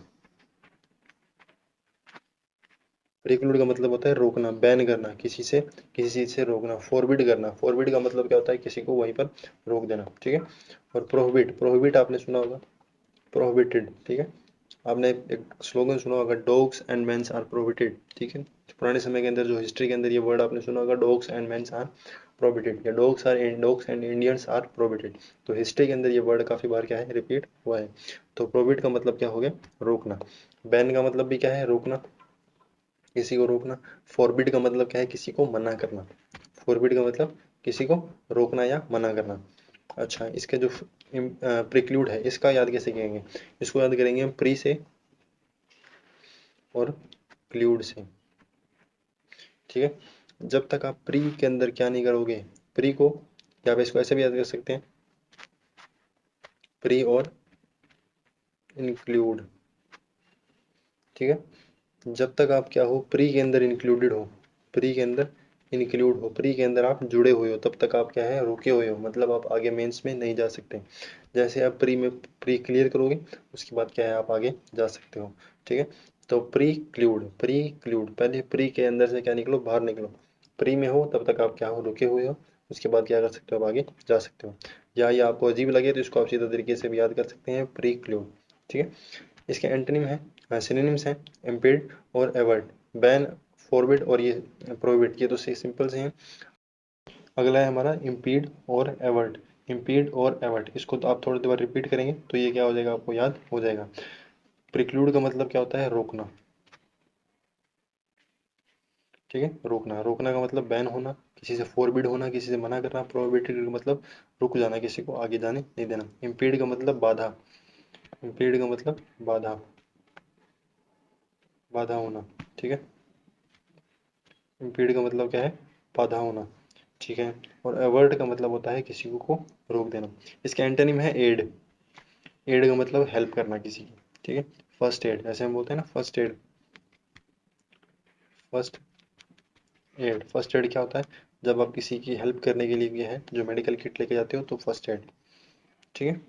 प्रिक्लूड का मतलब होता है रोकना, बैन करना, किसी से किसी चीज से रोकना। फॉरबिड करना, फॉरबिड का मतलब क्या होता है, किसी को वहीं पर रोक देना, ठीक है। और प्रोहिबिट, प्रोहिबिट आपने सुना होगा, प्रोहिबिटेड, ठीक है। आपने एक स्लोगन सुना होगा, dogs and mens are prohibited, ठीक है। पुराने समय के अंदर जो हिस्ट्री के अंदर ये वर्ड आपने सुना होगा, dogs and mens are prohibited, या dogs and Indians are prohibited. तो हिस्ट्री के अंदर ये वर्ड काफी बार क्या है, रिपीट हुआ है। तो प्रोहिबिट का मतलब क्या हो गया, रोकना। बैन का मतलब भी क्या है, रोकना, किसी को रोकना। फॉरबिड का मतलब क्या है, किसी को मना करना। फॉरबिड का मतलब किसी को रोकना या मना करना। अच्छा, इसके जो प्रिक्लूड है, इसका याद कैसे करेंगे, इसको याद करेंगे हम प्री से और क्लूड से, ठीक है। जब तक आप प्री के अंदर क्या नहीं करोगे, प्री को, या आप इसको ऐसे भी याद कर सकते हैं, प्री और इंक्लूड, ठीक है। जब तक आप क्या हो, प्री के अंदर इंक्लूडेड हो, प्री के अंदर इंक्लूड हो, प्री के अंदर आप जुड़े हुए हो, तब तक आप क्या है, रुके हुए हो, मतलब आप आगे मेंस में नहीं जा सकते। जैसे आप प्री में प्री क्लियर करोगे, उसके बाद क्या है, आप आगे जा सकते हो, ठीक है। तो प्री क्लूड, प्री क्लूड, पहले प्री के अंदर से क्या निकलो, बाहर निकलो। प्री में हो तब तक आप क्या हो, रुके हुए हो, उसके बाद क्या कर सकते हो, आप आगे जा सकते हो। या ये आपको अजीब लगे तो इसको आप सीधा तरीके से भी याद कर सकते हैं, प्री क्लूड, ठीक है। इसके एंटोनिम है, सिनोनिम्स हैं, इम्पीड और एवर्ट, बैन, फॉरबिड और ये प्रोहिबिट, ये तो सिंपल से हैं। अगला है हमारा इम्पीड और एवर्ट। इम्पीड और एवर्ट, इसको तो आप थोड़ी देर रिपीट करेंगे तो ये क्या हो जाएगा, आपको याद हो जाएगा। प्रिक्लूड का मतलब क्या होता है, रोकना, ठीक है। रोकना, रोकना का मतलब बैन होना, किसी से फॉरबिड होना, किसी से मना करना। प्रोहिबिटेड का मतलब रुक जाना, किसी को आगे जाने नहीं देना। इम्पीड का मतलब बाधा, इम्पीड का मतलब बाधा, बाधा होना, ठीक है। इम्पीड का मतलब क्या है, बाधा होना, ठीक है। और अवर्ट का मतलब होता है किसी को रोक देना। इसका एंटोनिम है एड। एड का मतलब हेल्प करना किसी की, ठीक है। फर्स्ट एड, ऐसे हम बोलते हैं ना, first aid, first aid. First aid क्या होता है, जब आप किसी की हेल्प करने के लिए है जो मेडिकल किट लेके जाते हो, तो फर्स्ट एड, ठीक है।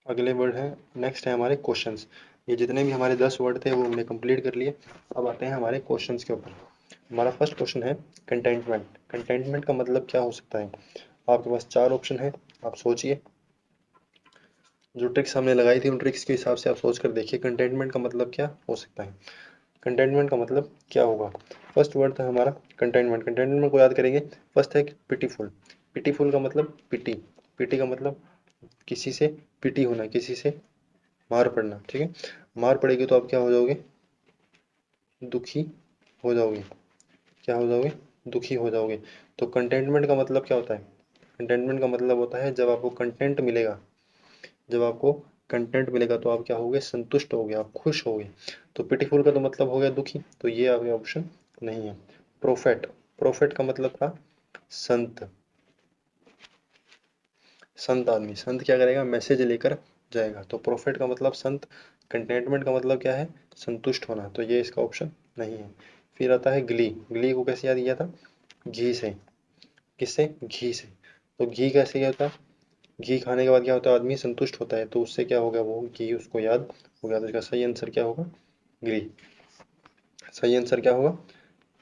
अगले वर्ड है, नेक्स्ट है हमारे क्वेश्चंस। ये जितने भी हमारे 10 वर्ड थे वो हमने कंप्लीट कर लिए। अब आते हैं हमारे क्वेश्चंस के ऊपर। हमारा फर्स्ट क्वेश्चन है कंटेंटमेंट। कंटेंटमेंट का मतलब क्या हो सकता है, आपके पास 4 ऑप्शन है, आप सोचिए। जो ट्रिक्स हमने लगाई थी उन ट्रिक्स के हिसाब से आप सोच कर देखिए कंटेंटमेंट का मतलब क्या हो सकता है। कंटेनमेंट का मतलब क्या होगा। फर्स्ट वर्ड था हमारा कंटेनमेंट। कंटेनमेंट को याद करेंगे, फर्स्ट है पिटीफुल। पिटीफुल का मतलब पिटी, पिटी का मतलब किसी से पिटी होना, किसी से मार पड़ना, ठीक है। मार पड़ेगी तो आप क्या हो जाओगे, दुखी हो जाओगे, क्या हो जाओगे, दुखी हो जाओगे। तो कंटेनमेंट का मतलब क्या होता है, कंटेनमेंट का मतलब होता है जब आपको कंटेंट मिलेगा, जब आपको कंटेंट मिलेगा तो आप क्या होगे, संतुष्ट होगे, आप खुश होगे। तो पिटीफुल का तो मतलब हो गया दुखी, तो ये आपके ऑप्शन नहीं है। प्रोफेट, प्रोफेट का मतलब था संत, संत आदमी। संत क्या करेगा, मैसेज लेकर जाएगा। तो प्रोफेट का मतलब संत, कंटेंटमेंट का मतलब क्या है, संतुष्ट होना, तो ये इसका ऑप्शन नहीं है। फिर आता है ग्ली। ग्ली को कैसे याद किया था, घी से, किससे, घी से। तो घी कैसे क्या होता है, घी खाने के बाद क्या होता है, आदमी संतुष्ट होता है, तो उससे क्या होगा, वो घी उसको याद हो गया। तो इसका सही आंसर क्या होगा, ग्ली। सही आंसर क्या होगा,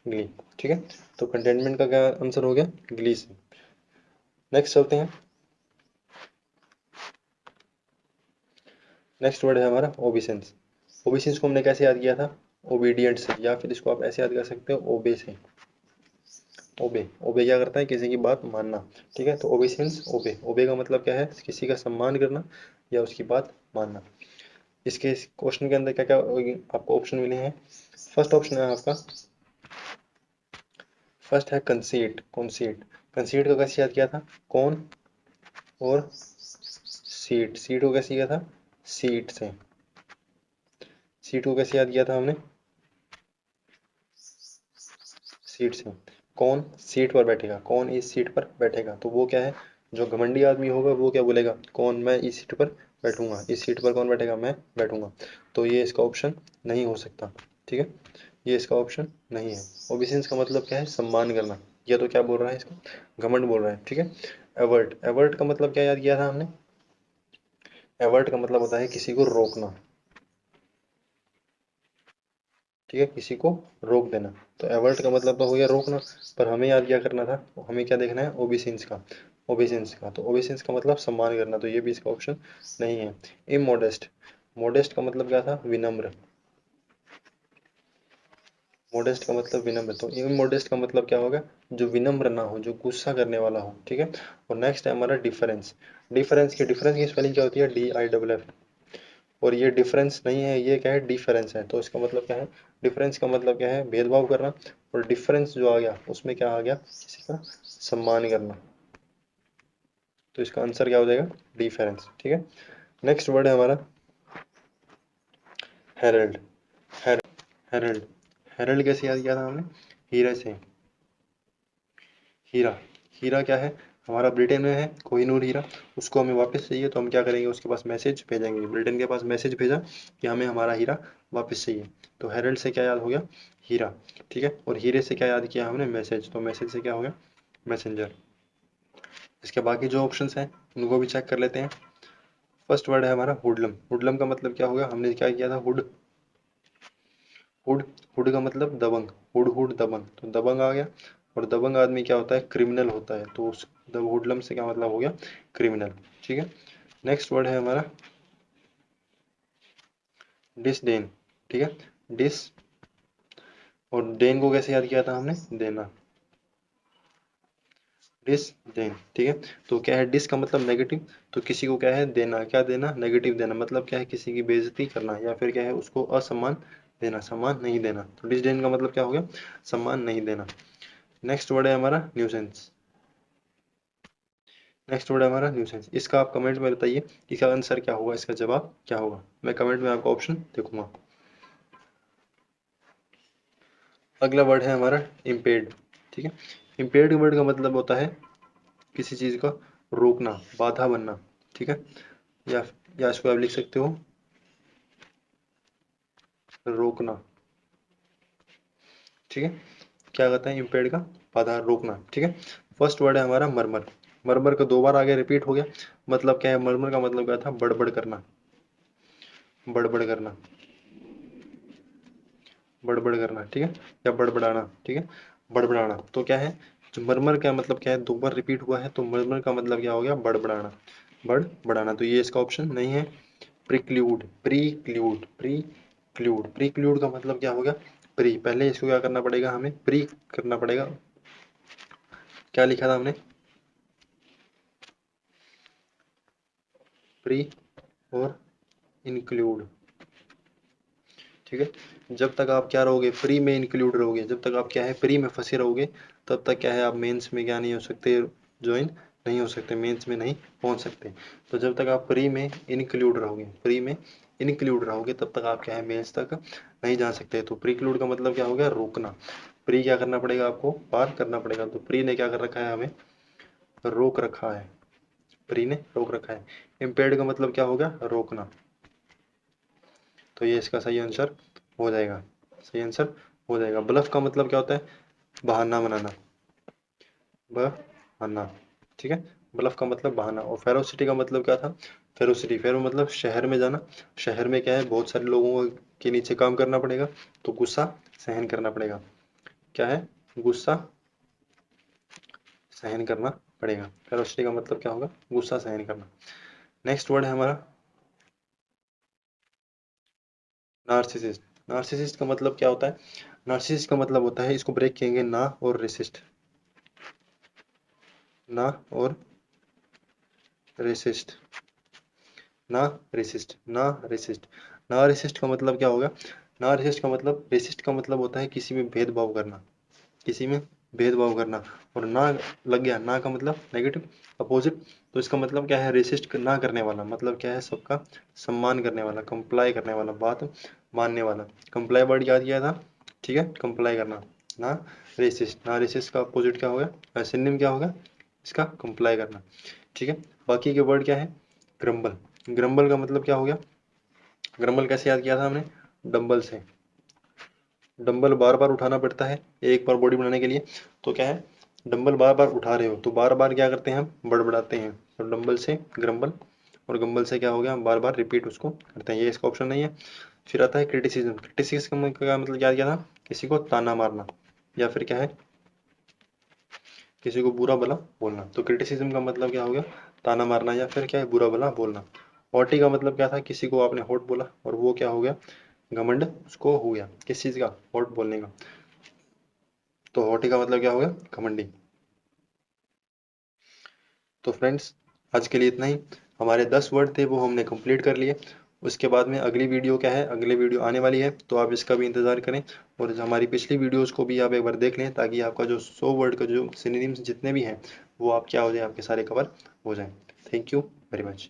ग्ली, ठीक है। तो कंटेनमेंट का क्या आंसर हो गया, ग्ली से। नेक्स्ट चलते हैं। नेक्स्ट वर्ड है हमारा ओबिसेंस। ओबिसेंस को हमने कैसे याद किया था, ओबीडियंट से, या फिर इसको आप ऐसे याद कर सकते हो, ओबे से। ओबे, ओबे क्या करता है, किसी की बात मानना, ठीक है। तो ओबिसेंस, ओबे, ओबे का मतलब क्या है, किसी का सम्मान करना या उसकी बात मानना। इसके इस क्वेश्चन के अंदर क्या क्या आपको ऑप्शन मिले हैं। फर्स्ट ऑप्शन है आपका, फर्स्ट है कंसीट, कंसीट। कंसीट को कैसे याद किया था, कौन और सीट, सीट को कैसे किया था, सीट से। सीट को कैसे याद किया था हमने, सीट से। कौन सीट पर बैठेगा, कौन इस सीट पर बैठेगा, तो वो क्या है, जो घमंडी आदमी होगा वो क्या बोलेगा, कौन, मैं इस सीट पर बैठूंगा, इस सीट पर कौन बैठेगा, मैं बैठूंगा। तो ये इसका ऑप्शन नहीं हो सकता, ठीक है। ये इसका ऑप्शन नहीं है। ओबिसेंस का मतलब क्या है, सम्मान करना। या तो क्या बोल रहा है इसको, घमंड बोल रहा है, ठीक है। एवर्ट, एवर्ट का मतलब क्या याद किया था हमने, एवर्ट का मतलब होता है किसी को रोकना, ठीक है, किसी को रोक देना। तो एवर्ट का मतलब तो हो गया रोकना, पर हमें याद क्या करना था, हमें क्या देखना है, ओबिसेंस का, ओबिसेंस का। तो ओबिसेंस का मतलब सम्मान करना, तो ये भी इसका ऑप्शन नहीं है। इमोडेस्ट, मोडेस्ट का मतलब क्या था, विनम्र, मोडेस्ट का मतलब विनम्र। तो इमोडेस्ट का मतलब क्या होगा, जो विनम्र ना हो, जो गुस्सा करने वाला हो, ठीक है। और नेक्स्ट है हमारा डिफरेंस। डिफरेंस की स्पेलिंग क्या होती है, DIFF। और ये डिफरेंस नहीं है, ये क्या है, डिफरेंस है। तो इसका मतलब क्या है, डिफरेंस का मतलब क्या है, भेदभाव करना। और डिफरेंस जो आ गया उसमें क्या आ गया, किसी का सम्मान करना। तो इसका आंसर क्या हो जाएगा, डिफरेंस, ठीक है। नेक्स्ट वर्ड है हमारा हेरल्ड। हेरल्ड, हेरल्ड कैसे याद किया था हमने, हीरे से, हीरा। हीरा क्या है, हमारा ब्रिटेन में है कोहिनूर हीरा, उसको हमें वापस चाहिए, तो हम क्या करेंगे, उसके पास मैसेज भेजेंगे, ब्रिटेन के पास मैसेज भेजा कि हमें हमारा हीरा वापस चाहिए। तो हेरल्ड से क्या याद हो गया, हीरा, ठीक है। और हीरे से क्या याद किया हमने, मैसेज, तो मैसेज से क्या हो गया, मैसेंजर। इसके बाकी जो ऑप्शंस हैं उनको भी चेक कर लेते हैं। फर्स्ट वर्ड है हमारा हुडलम। हुडलम का मतलब क्या होगा, हमने क्या किया था, हुड, हुड, हुड का मतलब दबंग, हुड हुड दबंग, तो दबंग आ गया। और दबंग आदमी क्या होता है, क्रिमिनल होता है। तो उस हुडलम से क्या मतलब हो गया, क्रिमिनल, ठीक है। नेक्स्ट वर्ड है हमारा डिसडेन, ठीक है, डिस, और डेन को कैसे याद किया था हमने, देना, डिस देन, ठीक है। तो क्या है, डिस का मतलब नेगेटिव, तो किसी को क्या है देना, क्या देना, नेगेटिव देना, मतलब क्या है, किसी की बेइज्जती करना, या फिर क्या है, उसको असम्मान देना, सम्मान नहीं देना। तो डिसडेन का मतलब क्या हो गया, सम्मान नहीं देना। नेक्स्ट वर्ड है हमारा न्यूसेंस। नेक्स्ट वर्ड है हमारा न्यूसेंस। इसका आप कमेंट में बताइए, इसका आंसर क्या होगा, इसका जवाब क्या होगा। मैं कमेंट में आपको ऑप्शन देखूंगा। अगला वर्ड है हमारा इम्पेड, ठीक है। इम्पेड वर्ड का मतलब होता है किसी चीज़ का रोकना, बाधा बनना, ठीक है। या या इसको आप लिख सकते हो रोकना, ठीक है। क्या कहते हैं इम्पेड का, बाधा, रोकना, ठीक है। फर्स्ट वर्ड है हमारा मरमर। मरमर का दो बार आगे रिपीट हो गया, मतलब क्या है, मरमर का मतलब क्या था, बड़बड़ करना, बड़बड़ करना, बड़बड़ करना, ठीक है, या बड़बड़ाना, ठीक है, बड़बड़ाना। तो क्या है, जो मरमर का मतलब क्या है, दो बार रिपीट हुआ है, तो मरमर का मतलब क्या हो गया, बड़बड़ाना, बड़बड़ाना। तो ये इसका ऑप्शन नहीं है। प्रिक्लूड, प्रीक्लूड, प्रीक्लूड, प्रीक्लूड का मतलब क्या हो गया, प्री, पहले इसको क्या करना पड़ेगा, हमें प्री करना पड़ेगा। क्या लिखा था हमने, प्री और इंक्लूड, ठीक है। जब तक आप क्या रहोगे, प्री में इंक्लूड रहोगे, जब तक आप क्या है, प्री में फंसे रहोगे, तब तक क्या है, आप मेंस में क्या नहीं हो सकते, ज्वाइन नहीं हो सकते, मेंस में नहीं पहुंच सकते। तो जब तक आप प्री में इंक्लूड रहोगे, प्री में इंक्लूड रहोगे, तब तक आप क्या है, मेंस तक नहीं जा सकते। तो प्रीक्लूड का मतलब क्या हो गया, रोकना। प्री क्या करना पड़ेगा, आपको पार करना पड़ेगा। तो प्री ने क्या कर रखा है, हमें रोक रखा है, प्री ने रोक रखा है। इम्पेड का मतलब क्या होगा, रोकना। तो ये इसका सही आंसर हो जाएगा, सही आंसर हो जाएगा। ब्लफ का मतलब क्या होता है, बहाना बनाना, बहाना, ठीक है। ब्लफ का मतलब बहाना। और फेरोसिटी का मतलब क्या था, फेरोसिटी, फेरो मतलब शहर में जाना। शहर में क्या है, बहुत सारे लोगों के नीचे काम करना पड़ेगा, तो गुस्सा सहन करना पड़ेगा। क्या है, गुस्सा सहन करना पड़ेगा। फेरोसिटी का मतलब क्या होगा, गुस्सा सहन करना। नेक्स्ट वर्ड है हमारा नार्सिसिस्ट। नार्सिसिस्ट का मतलब क्या होता है, नार्सिसिस्ट का मतलब होता है, इसको ब्रेक करेंगे, ना और रेसिस्ट, ना और रेसिस्ट, ना रेसिस्ट, ना रेसिस्ट। ना रेसिस्ट का मतलब क्या होगा, ना रेसिस्ट का मतलब, रेसिस्ट का मतलब होता है किसी में भेदभाव करना, किसी में भेदभाव करना। और ना लग गया, ना का मतलब नेगेटिव, अपोजिट। तो इसका मतलब क्या है, रेसिस्ट ना करने वाला, मतलब क्या है, सबका सम्मान करने वाला, कंप्लाई करने वाला, बात मानने वाला। कंप्लाई वर्ड याद किया था, ठीक है, कंप्लाई करना। ना रेसिस्ट, ना रेसिस्ट का अपोजिट क्या होगा, सिनोनिम क्या होगा इसका, कंप्लाई करना, ठीक है। बाकी के वर्ड क्या है, ग्रम्बल। ग्रम्बल का मतलब क्या हो गया, ग्रम्बल कैसे याद किया था हमने, डम्बल से, डंबल बार बार उठाना पड़ता है एक बार बॉडी बनाने के लिए, तो क्या है, डंबल बार बार उठा रहे हो तो बार बार क्या करते हैं हम, बढ़ाते हैं, तो डंबल से ग्रम्बल, और गंबल से क्या हो गया, बार बार रिपीट उसको करते हैं, ये इसका ऑप्शन नहीं है। फिर आता है क्रिटिसिज्म। क्रिटिसिज्म का मतलब क्या क्या था, किसी को ताना मारना, या फिर क्या है, किसी को बुरा भला बोलना। तो क्रिटिसिज्म का मतलब क्या हो गया, ताना मारना या फिर क्या है, बुरा भला बोलना। हॉटी का मतलब क्या था, किसी को आपने हॉट बोला और वो क्या हो गया, घमंड उसको हो गया, किस चीज का, हॉट बोलने का। तो हॉटी का मतलब क्या हो गया, घमंडी। तो फ्रेंड्स, आज के लिए इतना ही। हमारे 10 वर्ड थे वो हमने कंप्लीट कर लिए। उसके बाद में अगली वीडियो क्या है, अगली वीडियो आने वाली है, तो आप इसका भी इंतज़ार करें। और हमारी पिछली वीडियोस को भी आप एक बार देख लें, ताकि आपका जो 100 वर्ड का जो सिनोनिम्स जितने भी हैं वो आप क्या हो जाए, आपके सारे कवर हो जाएं। Thank you very much.